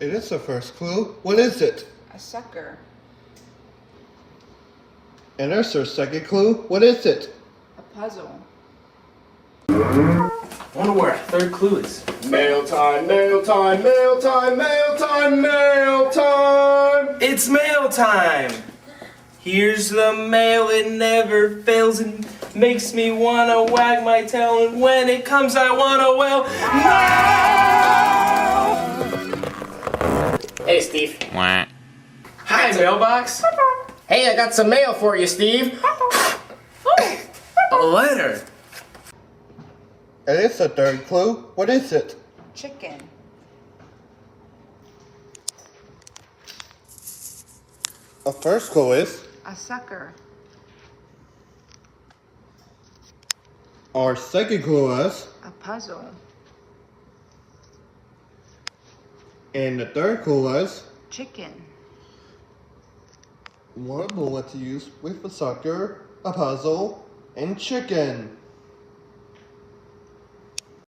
It is the first clue. What is it? A sucker. And there's our second clue. What is it? A puzzle. I wonder where our third clue is. Mail time, mail time, mail time, mail time, mail time! It's mail time! Here's the mail, it never fails and makes me wanna wag my tail, and when it comes I wanna wail, no! Hey, Steve. Hi, mailbox. Hey, I got some mail for you, Steve. A letter. It is the third clue. What is it? Chicken. The first clue is. A sucker. Our second clue is. A puzzle. And the third clue is. Chicken. One bullet to use with a sucker, a puzzle, and chicken.